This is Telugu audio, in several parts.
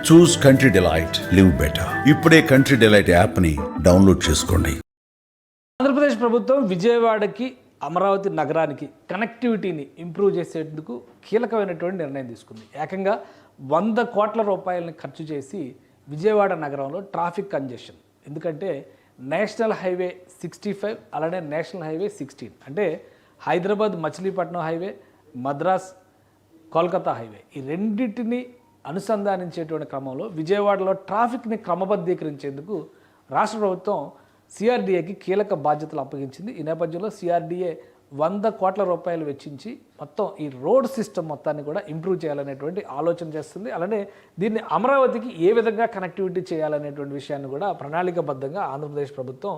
చూస్ కంట్రీ డిలైట్, లివ్ బెటర్. ఇప్పుడే కంట్రీ డిలైట్ యాప్ని డౌన్లోడ్ చేసుకోండి. ఆంధ్రప్రదేశ్ ప్రభుత్వం విజయవాడకి అమరావతి నగరానికి కనెక్టివిటీని ఇంప్రూవ్ చేసేందుకు కీలకమైనటువంటి నిర్ణయం తీసుకుంది. ఏకంగా 100 కోట్ల రూపాయలని ఖర్చు చేసి విజయవాడ నగరంలో ట్రాఫిక్ కంజెషన్, ఎందుకంటే నేషనల్ హైవే 65 అలానే నేషనల్ హైవే 16 అంటే హైదరాబాద్ మచిలీపట్నం హైవే, మద్రాస్ కోల్కతా హైవే, ఈ రెండింటిని అనుసంధానించేటువంటి క్రమంలో విజయవాడలో ట్రాఫిక్ని క్రమబద్ధీకరించేందుకు రాష్ట్ర ప్రభుత్వం సిఆర్డీఏకి కీలక బాధ్యతలు అప్పగించింది. ఈ నేపథ్యంలో సిఆర్డీఏ 100 కోట్ల రూపాయలు వెచ్చించి మొత్తం ఈ రోడ్ సిస్టమ్ మొత్తాన్ని కూడా ఇంప్రూవ్ చేయాలనేటువంటి ఆలోచన చేస్తుంది. అలానే దీన్ని అమరావతికి ఏ విధంగా కనెక్టివిటీ చేయాలనేటువంటి విషయాన్ని కూడా ప్రణాళికాబద్ధంగా ఆంధ్రప్రదేశ్ ప్రభుత్వం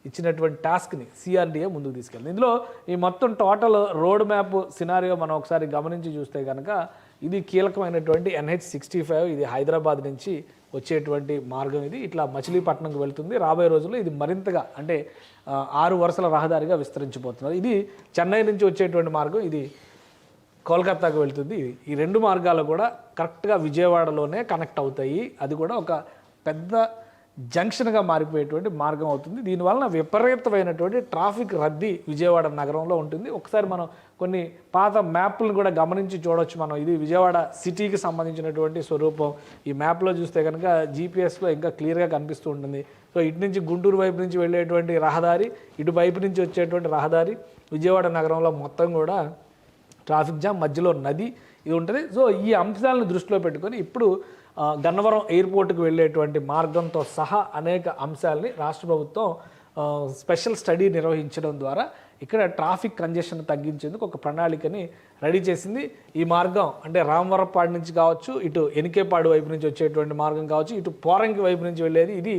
ఇచ్చినటువంటి టాస్క్ని సిఆర్డీఏ ముందుకు తీసుకెళ్ళింది. ఇందులో ఈ మొత్తం టోటల్ రోడ్ మ్యాప్ సినారియో మనం ఒకసారి గమనించి చూస్తే కనుక ఇది కీలకమైనటువంటి NH65, ఇది హైదరాబాద్ నుంచి వచ్చేటువంటి మార్గం. ఇది ఇట్లా మచిలీపట్నంకి వెళ్తుంది. రాబోయే రోజుల్లో ఇది మరింతగా అంటే 6 వరుసల రహదారిగా విస్తరించిపోతున్నారు. ఇది చెన్నై నుంచి వచ్చేటువంటి మార్గం, ఇది కోల్కతాకు వెళ్తుంది. ఈ 2 మార్గాలు కూడా కరెక్ట్గా విజయవాడలోనే కనెక్ట్ అవుతాయి. అది కూడా ఒక పెద్ద జంక్షన్గా మారిపోయేటువంటి మార్గం అవుతుంది. దీనివలన విపరీతమైనటువంటి ట్రాఫిక్ రద్దీ విజయవాడ నగరంలో ఉంటుంది. ఒకసారి మనం కొన్ని పాత మ్యాప్లను కూడా గమనించి చూడవచ్చు. మనం ఇది విజయవాడ సిటీకి సంబంధించినటువంటి స్వరూపం. ఈ మ్యాప్లో చూస్తే కనుక జీపీఎస్లో ఇంకా క్లియర్గా కనిపిస్తూ ఉంటుంది. సో ఇటు నుంచి గుంటూరు వైపు నుంచి వెళ్ళేటువంటి రహదారి, ఇటు వైపు నుంచి వచ్చేటువంటి రహదారి, విజయవాడ నగరంలో మొత్తం కూడా ట్రాఫిక్ జామ్, మధ్యలో నది ఇది ఉంటుంది. సో ఈ అంశాలను దృష్టిలో పెట్టుకొని ఇప్పుడు గన్నవరం ఎయిర్పోర్ట్కి వెళ్ళేటువంటి మార్గంతో సహా అనేక అంశాలని రాష్ట్ర ప్రభుత్వం స్పెషల్ స్టడీ నిర్వహించడం ద్వారా ఇక్కడ ట్రాఫిక్ కంజెషన్ తగ్గించేందుకు ఒక ప్రణాళికని రెడీ చేసింది. ఈ మార్గం అంటే రామవరపాడు నుంచి కావచ్చు, ఇటు ఎనికేపాడు వైపు నుంచి వచ్చేటువంటి మార్గం కావచ్చు, ఇటు పోరంకి వైపు నుంచి వెళ్ళేది, ఇది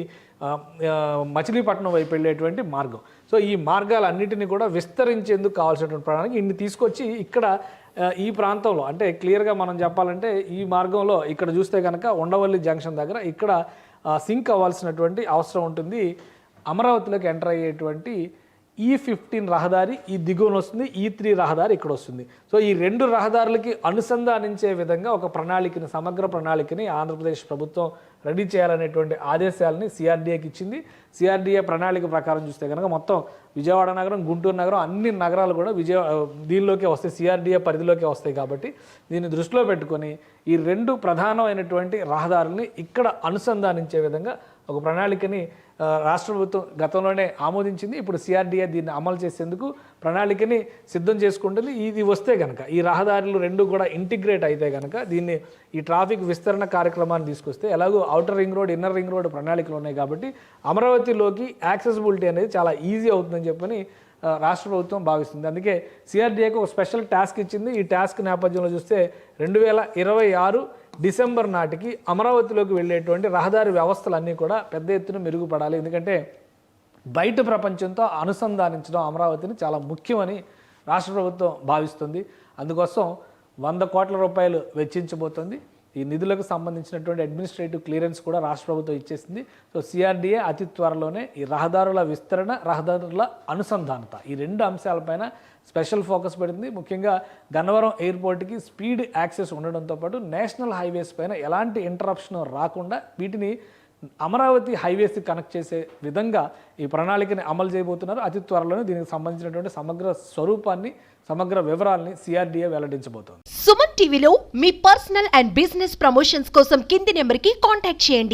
మచిలీపట్నం వైపు వెళ్ళేటువంటి మార్గం. సో ఈ మార్గాలన్నింటినీ కూడా విస్తరించేందుకు కావాల్సినటువంటి ప్రణాళిక ఇన్ని తీసుకొచ్చి ఇక్కడ ఈ ప్రాంతంలో అంటే క్లియర్గా మనం చెప్పాలంటే ఈ మార్గంలో ఇక్కడ చూస్తే కనుక ఉండవల్లి జంక్షన్ దగ్గర ఇక్కడ సింక్ అవ్వాల్సినటువంటి అవసరం ఉంటుంది. అమరావతిలోకి ఎంటర్ అయ్యేటువంటి E15 రహదారి ఈ దిగువన వస్తుంది, E3 రహదారి ఇక్కడ వస్తుంది. సో ఈ 2 రహదారులకి అనుసంధానించే విధంగా ఒక ప్రణాళికని, సమగ్ర ప్రణాళికని ఆంధ్రప్రదేశ్ ప్రభుత్వం రెడీ చేయాలనేటువంటి ఆదేశాలని సిఆర్డీఏకి ఇచ్చింది. సిఆర్డీఏ ప్రణాళిక ప్రకారం చూస్తే కనుక మొత్తం విజయవాడ నగరం, గుంటూరు నగరం, అన్ని నగరాలు కూడా దీనిలోకే వస్తాయి, సిఆర్డీఏ పరిధిలోకే వస్తాయి. కాబట్టి దీన్ని దృష్టిలో పెట్టుకొని ఈ 2 ప్రధానమైనటువంటి రహదారుల్ని ఇక్కడ అనుసంధానించే విధంగా ఒక ప్రణాళికని రాష్ట్ర ప్రభుత్వం గతంలోనే ఆమోదించింది. ఇప్పుడు సిఆర్డీఏ దీన్ని అమలు చేసేందుకు ప్రణాళికని సిద్ధం చేసుకుంటుంది. ఇది వస్తే కనుక ఈ రహదారులు 2 కూడా ఇంటిగ్రేట్ అయితే కనుక దీన్ని ఈ ట్రాఫిక్ విస్తరణ కార్యక్రమాన్ని తీసుకొస్తే, ఎలాగో outer ring road, inner ring road ప్రణాళికలు ఉన్నాయి కాబట్టి అమరావతిలోకి యాక్సెసిబిలిటీ అనేది చాలా ఈజీ అవుతుందని చెప్పని రాష్ట్ర ప్రభుత్వం భావిస్తుంది. అందుకే సిఆర్డీఏకి ఒక స్పెషల్ టాస్క్ ఇచ్చింది. ఈ టాస్క్ నేపథ్యంలో చూస్తే 2026 డిసెంబర్ నాటికి అమరావతిలోకి వెళ్ళేటువంటి రహదారి వ్యవస్థలన్నీ కూడా పెద్ద ఎత్తున మెరుగుపడాలి. ఎందుకంటే బయట ప్రపంచంతో అనుసంధానించడం అమరావతిని చాలా ముఖ్యమని రాష్ట్ర ప్రభుత్వం భావిస్తుంది. అందుకోసం 100 కోట్ల రూపాయలు వెచ్చించబోతుంది. ఈ నిధులకు సంబంధించినటువంటి అడ్మినిస్ట్రేటివ్ క్లియరెన్స్ కూడా రాష్ట్ర ప్రభుత్వం ఇచ్చేసింది. సో సిఆర్డీఏ అతి త్వరలోనే ఈ రహదారుల విస్తరణ, రహదారుల అనుసంధానత, ఈ 2 అంశాలపైన స్పెషల్ ఫోకస్ పెడుతుంది. ముఖ్యంగా గన్నవరం ఎయిర్పోర్ట్కి స్పీడ్ యాక్సెస్ ఉండడంతో పాటు నేషనల్ హైవేస్ పైన ఎలాంటి ఇంటరప్షన్ రాకుండా వీటిని అమరావతి హైవేస్కి కనెక్ట్ చేసే విధంగా ఈ ప్రణాళికని అమలు చేయబోతున్నారు. అతి త్వరలోనే దీనికి సంబంధించినటువంటి సమగ్ర స్వరూపాన్ని, సమగ్ర వివరాలని సిఆర్డీఏ వెల్లడించబోతోంది. సుమన్ టీవీలో మీ పర్సనల్ అండ్ బిజినెస్ ప్రమోషన్స్ కోసం కింది నెంబర్కి కాంటాక్ట్ చేయండి.